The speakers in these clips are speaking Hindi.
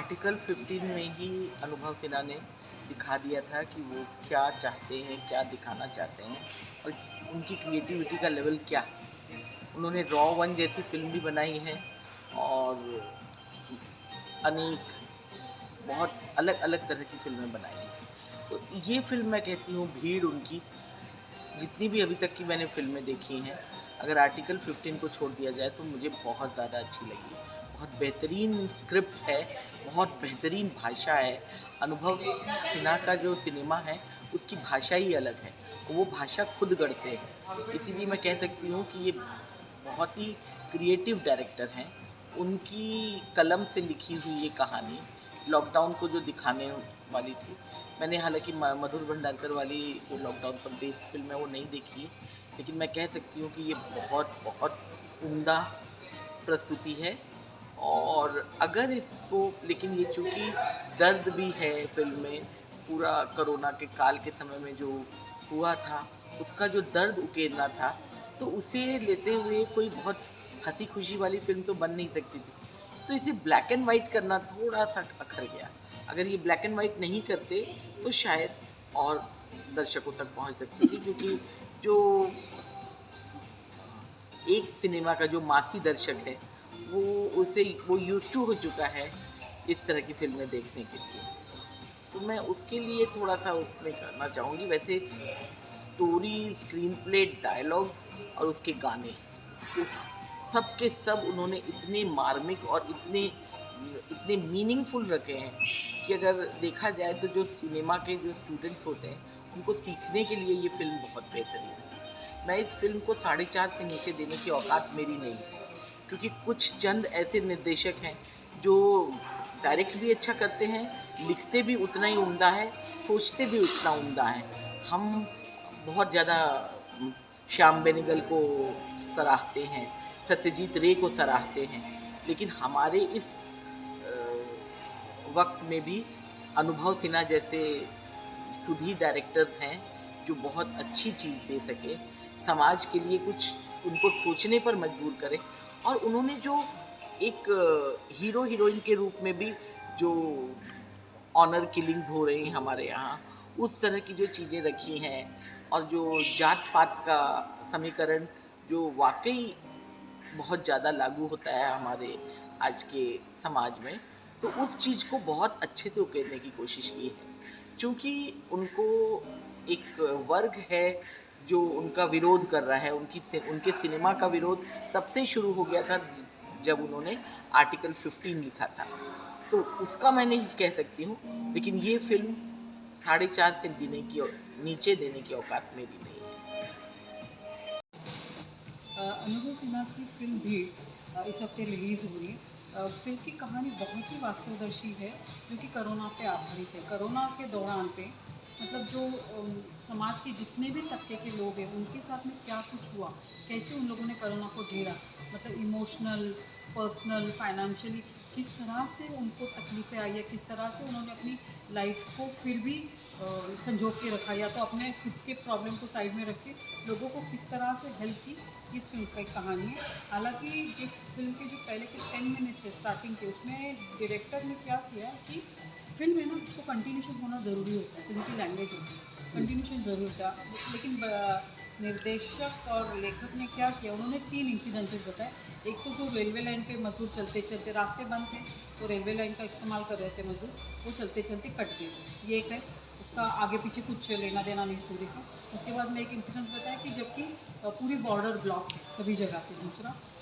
आर्टिकल 15 में ही अनुभव सिन्हा ने दिखा दिया था कि वो क्या चाहते हैं, क्या दिखाना चाहते हैं और उनकी क्रिएटिविटी का लेवल क्या है। उन्होंने रॉ वन जैसी फिल्म भी बनाई है और अनेक बहुत अलग अलग तरह की फ़िल्में बनाई हैं। तो ये फ़िल्म मैं कहती हूँ भीड़ उनकी जितनी भी अभी तक की मैंने फ़िल्में देखी हैं, अगर आर्टिकल 15 को छोड़ दिया जाए तो मुझे बहुत ज़्यादा अच्छी लगी। बहुत बेहतरीन स्क्रिप्ट है, बहुत बेहतरीन भाषा है। अनुभव सिन्हा का जो सिनेमा है, उसकी भाषा ही अलग है। वो भाषा खुद गढ़ते हैं। इसीलिए मैं कह सकती हूँ कि ये बहुत ही क्रिएटिव डायरेक्टर हैं। उनकी कलम से लिखी हुई ये कहानी लॉकडाउन को जो दिखाने वाली थी, मैंने हालाँकि मधुर भंडारकर वाली जो लॉकडाउन पर बेस्ड फ़िल्म है वो नहीं देखी है, लेकिन मैं कह सकती हूँ कि ये बहुत उम्दा प्रस्तुति है। और अगर इसको लेकिन ये चूँकि दर्द भी है फ़िल्म में, पूरा कोरोना के काल के समय में जो हुआ था, उसका जो दर्द उकेरना था, तो उसे लेते हुए कोई बहुत हँसी-खुशी वाली फ़िल्म तो बन नहीं सकती थी। तो इसे ब्लैक एंड वाइट करना थोड़ा-सा अखर गया। अगर ये ब्लैक एंड वाइट नहीं करते, तो शायद और दर्शकों तक पहुँच सकती थी, क्योंकि जो एक सिनेमा का जो मासी दर्शक है, वो यूज़्ड टू हो चुका है इस तरह की फ़िल्में देखने के लिए। तो मैं उसके लिए थोड़ा-सा उसमें करना चाहूँगी। वैसे स्टोरी, स्क्रीन प्ले, डायलॉग्स और उसके गाने, उफ़! सब के सब उन्होंने इतने मार्मिक और इतने इतने मीनिंगफुल रखे हैं कि अगर देखा जाए तो जो सिनेमा के जो स्टूडेंट्स होते हैं, उनको सीखने के लिए ये फ़िल्म बहुत बेहतरीन है। मैं इस फ़िल्म को 4.5 से नीचे देने की औकात मेरी नहीं है, क्योंकि कुछ चंद ऐसे निर्देशक हैं जो डायरेक्ट भी अच्छा करते हैं, लिखते भी उतना ही उम्दा है, सोचते भी उतना उम्दा है। हम बहुत ज़्यादा श्याम बेनेगल को सराहते हैं, सत्यजीत रे को सराहते हैं, लेकिन हमारे इस वक़्त में भी अनुभव सिन्हा जैसे सुधी डायरेक्टर्स हैं, जो बहुत अच्छी चीज़ दे सके, समाज के लिए कुछ उनको सोचने पर मजबूर करें। और उन्होंने जो एक हीरो हीरोइन के रूप में भी जो ऑनर किलिंग्स हो रही हैं हमारे यहाँ, उस तरह की जो चीज़ें रखी हैं और जो जात-पात का समीकरण जो वाक़ई बहुत ज़्यादा लागू होता है हमारे आज के समाज में, तो उस चीज़ को बहुत अच्छे से उकेरने की कोशिश की है। चूँकि उनको एक वर्ग है जो उनका विरोध कर रहा है, उनके सिनेमा का विरोध तब से शुरू हो गया था जब उन्होंने आर्टिकल 15 लिखा था। तो उसका मैं नहीं कह सकती हूँ, लेकिन ये फ़िल्म 4.5 से नीचे देने की औकात मेरी नहीं है। अनुभव सिन्हा की फिल्म भीड़ इस हफ्ते रिलीज़ हो रही है। फिल्म की कहानी बहुत ही वास्तवदर्शी है, जो कि कोरोना पे आधारित है। कोरोना के दौरान पे मतलब जो समाज के जितने भी तबके के लोग हैं, उनके साथ में क्या कुछ हुआ, कैसे उन लोगों ने कोरोना को झेला, मतलब इमोशनल, पर्सनल, फाइनेंशियली किस तरह से उनको तकलीफ़ें आई है, किस तरह से उन्होंने अपनी लाइफ को फिर भी संजो के रखा, या तो अपने खुद के प्रॉब्लम को साइड में रख के लोगों को किस तरह से हेल्प की, इस फिल्म का एक कहानी है। हालांकि जो फिल्म के जो पहले के 10 मिनट्स है स्टार्टिंग के, उसमें डायरेक्टर ने क्या किया कि फिल्म है ना, उसको कंटिन्यूशन होना ज़रूरी होता है, फिल्म की लैंग्वेज होती है, कंटिन्यूशन ज़रूरी होता है। लेकिन निर्देशक और लेखक ने क्या किया, उन्होंने 3 इंसिडेंसेस बताए। एक तो जो रेलवे लाइन पे मजदूर चलते चलते, रास्ते बंद थे तो रेलवे लाइन का इस्तेमाल कर रहे थे मजदूर, वो चलते चलते कट गए, ये एक है। उसका आगे पीछे कुछ लेना देना नहीं स्टोरी से। उसके बाद में एक इंसिडेंस बताया कि जबकि पूरी बॉर्डर ब्लॉक है सभी जगह से।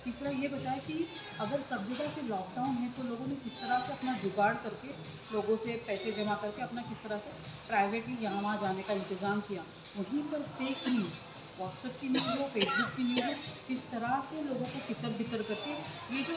तीसरा ये बताया कि अगर सब जगह से लॉकडाउन है तो लोगों ने किस तरह से अपना जुगाड़ करके, लोगों से पैसे जमा करके अपना किस तरह से प्राइवेटली यहाँ वहाँ जाने का इंतज़ाम किया। वहीं पर फेक न्यूज़, व्हाट्सएप की न्यूज़ हो, फेसबुक की न्यूज़ हो, किस तरह से लोगों को तितर बितर करके, ये जो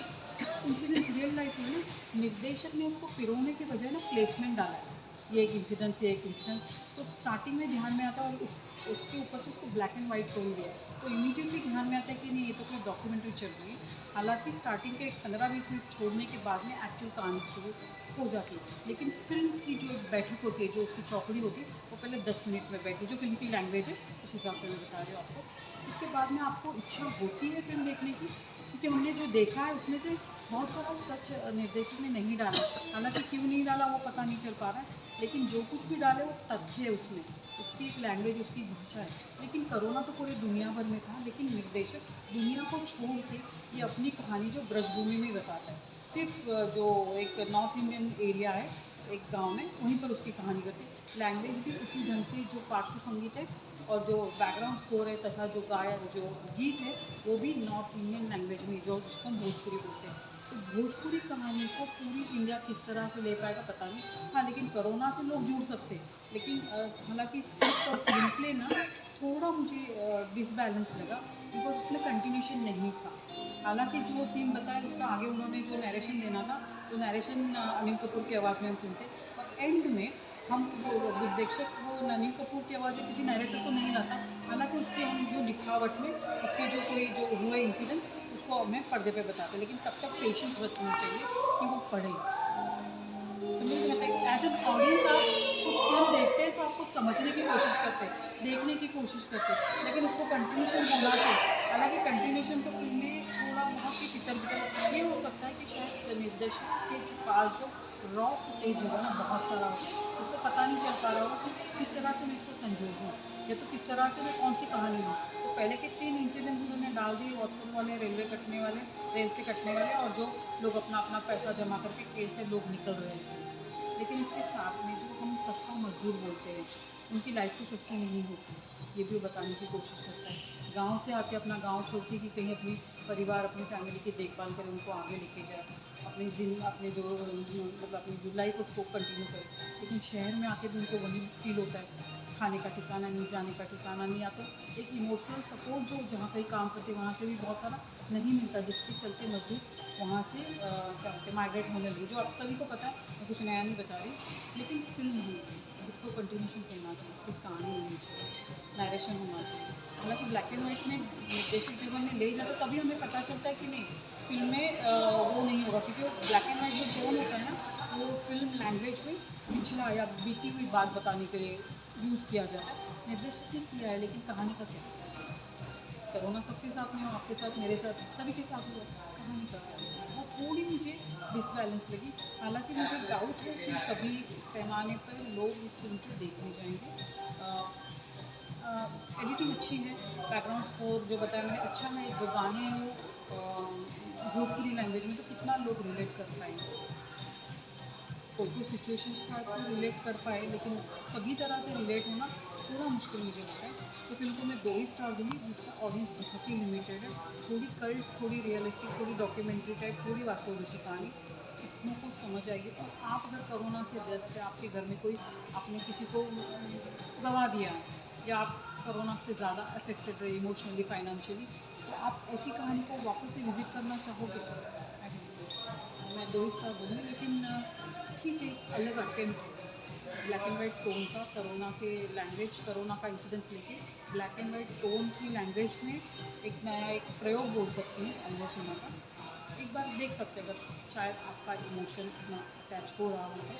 इंसिडेंट्स रियल लाइफ में ना, निर्देशक ने उसको पिरोने के बजाय ना प्लेसमेंट डाला है, ये एक इंसिडेंस, ये एक इंसिडेंस। तो स्टार्टिंग में ध्यान में आता है, और उसके ऊपर से उसको ब्लैक एंड वाइट टोन दिया है, तो इमीडिएटली ध्यान में आता है कि नहीं, ये तो कोई डॉक्यूमेंट्री चल रही है। हालांकि स्टार्टिंग के 15-20 मिनट छोड़ने के बाद में एक्चुअल कहानी शुरू हो जाती है, लेकिन फिल्म की जो एक बैठक होती है, जो उसकी चौकड़ी होती है, वो पहले 10 मिनट में बैठती है, जो फिल्म की लैंग्वेज है उस हिसाब से मैं बता रही हूँ आपको। उसके बाद में आपको इच्छा होती है फिल्म देखने की, क्योंकि हमने जो देखा है उसमें से बहुत सारा सच निर्देशक ने नहीं डाला। हालांकि क्यों नहीं डाला वो पता नहीं चल पा रहा है, लेकिन जो कुछ भी डाले वो तथ्य है उसमें, उसकी एक लैंग्वेज, उसकी भाषा है। लेकिन कोरोना तो पूरी दुनिया भर में था, लेकिन निर्देशक दुनिया को छोड़ के ये अपनी कहानी जो ब्रजभूमि में बताता है, सिर्फ जो एक नॉर्थ इंडियन एरिया है, एक गांव में, वहीं पर उसकी कहानी करते हैं। लैंग्वेज भी उसी ढंग से, जो पार्श्व संगीत है और जो बैकग्राउंड स्कोर है तथा जो गायक जो गीत है वो भी नॉर्थ इंडियन लैंग्वेज में, जो जिसको हम भोजपुरी बोलते हैं। तो भोजपुरी कहानी को पूरी इंडिया किस तरह से ले पाएगा पता नहीं। हाँ, लेकिन कोरोना से लोग जुड़ सकते हैं, लेकिन हालांकि स्क्रिप्ट और स्क्रीन प्ले ना थोड़ा मुझे डिसबैलेंस लगा, बिकॉज उसमें कंटिन्यूशन नहीं था। हालांकि जो सीन बताया उसका आगे उन्होंने जो नरेशन देना था, तो नरेशन अनिल कपूर की आवाज़ में हम सुनते, और एंड में हम वो निर्देशक वो अनिल कपूर की आवाज़ में किसी नरेटर को नहीं लाता। हालांकि उसके हम जो लिखावट में उसके जो कोई जो हुए इंसिडेंट्स उसको हमें पर्दे पे बताते, लेकिन तब तक पेशेंस बचना चाहिए कि वो पढ़े। समझ में आता है, एज एन ऑडियंस आप कुछ फिल्म देखते हैं तो आपको समझने की कोशिश करते हैं, देखने की कोशिश करते हैं, लेकिन उसको कंटिन्यूशन होना चाहिए। हालांकि कंटिन्यूशन तो फिल्म में थोड़ा बहुत ही तितर बितर, ये हो सकता है कि शायद निर्देशक के पास जो रॉ फुटेज होगा ना बहुत सारा होगा, उसको पता नहीं चल पा रहा होगा कि किस तरह से मैं इसको संजोगूँ, या तो किस तरह से मैं कौन सी कहानी लूँ। तो पहले के 3 इंसिडेंट्स उन्होंने डाल दिए, वॉट्सएप वाले, रेलवे कटने वाले, रेल से कटने वाले, और जो लोग अपना अपना पैसा जमा करके ट्रेन से लोग निकल रहे थे। लेकिन इसके साथ में जो हम सस्ता मजदूर बोलते हैं, उनकी लाइफ तो सस्ती नहीं होती, ये भी वो बताने की कोशिश करता है। गांव से आके अपना गांव छोड़ के कि कहीं अपनी परिवार, अपनी फैमिली की देखभाल करे, उनको आगे लेके जाए, अपने जो मतलब अपनी जो लाइफ उसको कंटिन्यू करे, लेकिन शहर में आके भी उनको वही फील होता है, खाने का ठिकाना नहीं, जाने का ठिकाना नहीं, या तो एक इमोशनल सपोर्ट जो जहाँ कहीं काम करते वहाँ से भी बहुत सारा नहीं मिलता, जिसके चलते मजदूर वहाँ से क्या बोलते हैं माइग्रेट होने लगे, जो आप सभी को पता है, मैं कुछ नया नहीं बता रही। लेकिन फिल्म है, इसको कंटिन्यूशन होना चाहिए, इसकी कहानी होनी चाहिए, नरेशन होना चाहिए। हालांकि ब्लैक एंड वाइट में निर्देशक जब हमें ले जाता तभी हमें पता चलता है कि नहीं फिल्म में वो नहीं होगा, क्योंकि वो ब्लैक एंड वाइट जो टोन होता है ना, वो फिल्म लैंग्वेज में पिछला या बीती हुई बात बताने के लिए यूज़ किया जाता है। निर्देशक ने किया है, लेकिन कहानी का क्या? कोरोना सबके साथ में हो, आपके साथ, मेरे साथ, सभी के साथ हुआ, कहानी का क्या? वो थोड़ी मुझे डिसबैलेंस लगी। हालांकि मुझे डाउट है कि सभी पैमाने पर लोग इस फिल्म को देखने जाएंगे। एडिटिंग अच्छी है, बैकग्राउंड स्कोर जो बताया मैंने अच्छा है, जो गाने हैं वो भोजपुरी लैंग्वेज में, तो कितना लोग रिलेट कर पाएंगे, कोई सिचुएशंस था तो रिलेट कर पाए, लेकिन सभी तरह से रिलेट होना थोड़ा मुश्किल मुझे लगता है। तो फिल्म को मैं 2 ही स्टार दूँगी, जिसका ऑडियंस बहुत ही लिमिटेड है, थोड़ी कल्ट, थोड़ी रियलिस्टिक, थोड़ी डॉक्यूमेंट्री टाइप, थोड़ी वास्तविक कहानी, इतनों को समझ आएगी। और आप अगर कोरोना से ग्रस्त है, आपके घर में कोई, आपने किसी को गंवा दिया है, या आप कोरोना से ज़्यादा अफेक्टेड रहे इमोशनली, फाइनेंशियली, तो आप ऐसी कहानी को वापस से विजिट करना चाहोगे? I don't know। मैं 2 ही स्टार दूँगी, लेकिन ठीक है, अलग अटेम्प्ट है ब्लैक एंड वाइट टोन का, कोरोना के लैंग्वेज, कोरोना का इंसिडेंस लेके ब्लैक एंड वाइट टोन की लैंग्वेज में एक नया एक प्रयोग बोल सकती हूँ अनुभव सिन्हा का। एक बार देख सकते हैं, अगर शायद आपका इमोशन इतना अटैच हो रहा होगा